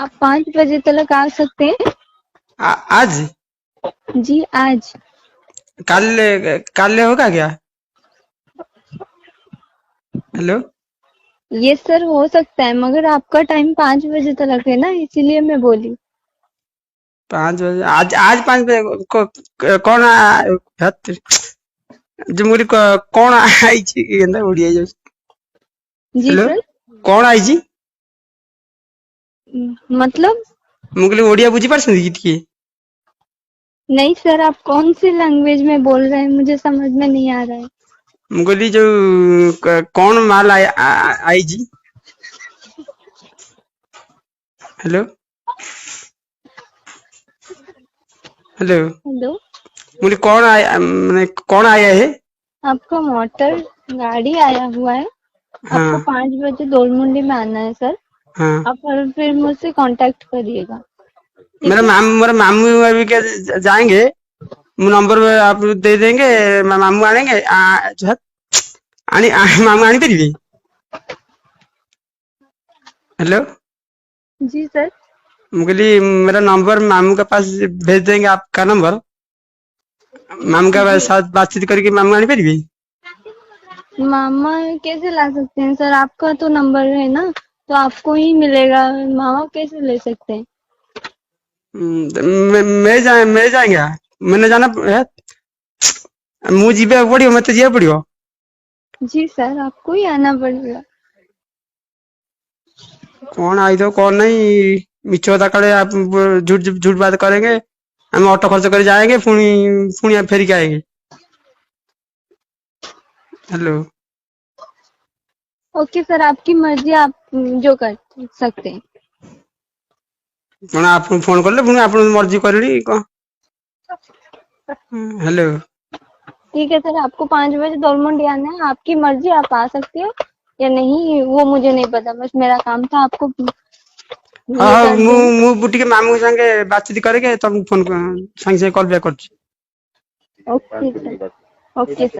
आप 5 बजे तक आ सकते हैं? आज? जी आज। कल? कल होगा क्या? हेलो। ये सर हो सकता है, मगर आपका टाइम 5 बजे तक है ना, इसीलिए मैं बोली। 5 बजे? आज 5 बजे कौन जो मुझे कौन आई ओडिया जो। जी हेलो। सर। कौन आई? मतलब? मुझे ओडिया बुझी पार्सନ୍ତି कि टिके? नहीं सर, आप कौन सी लैंग्वेज में बोल रहे हैं, मुझे समझ में नहीं आ रहा है। मुझे जो कौन माल आई जी? हेलो। हेलो। हेलो। मुझे कौन आया, मैंने कौन आया है? आपका मोटर गाड़ी आया हुआ है। आपको हाँ 5 बजे दोलमुंडी में आना है सर। हाँ। आप फिर मुझसे कांटेक्ट करिएगा। ठीक मेरा है। मेरा मामू अभी क्या जाएंगे। नंबर आप दे देंगे, मामू आनेंगे। मामू आनी परिवे? हेलो। जी सर। मुझे मेरा नंबर मामू के पास भेज देंगे, आपका नंबर। मामू के जी। साथ बातचीत करके मामू आनी परिवे? मामा कैसे ला सकते हैं सर? आपका तो नंबर है ना, तो आपको ही मिलेगा। मामा कैसे ले सकते हैं? मैं जाएंगे। मैंने जाना है। मुझे जीवे पड़ो, मत जीवा पड़ो। जी सर, आपको ही आना पड़ेगा। कौन आई तो कौन नहीं। मिछ कथा कले आप झूठ झूठ बात करेंगे। हम ऑटो खर्च कर जाएंगे, पुणी पुणी फेर के आएंगे। हेलो। ओके सर, आपकी मर्जी, आप जो कर सकते हैं। कौन आप फोन कले पुणी आप मर्जी करनी कौन? हेलो। ठीक है सर, आपको 5 बजे दोलमुंडी आना है, आपकी मर्जी, आप आ सकते हो या नहीं वो मुझे नहीं पता, बस मेरा काम था आपको हाँ ये हाँ, कर देना। मु टिके मामू संगे बातचीत करके तुमको फोन संगे संगे कॉल बैक कर। Okay sir. Okay sir.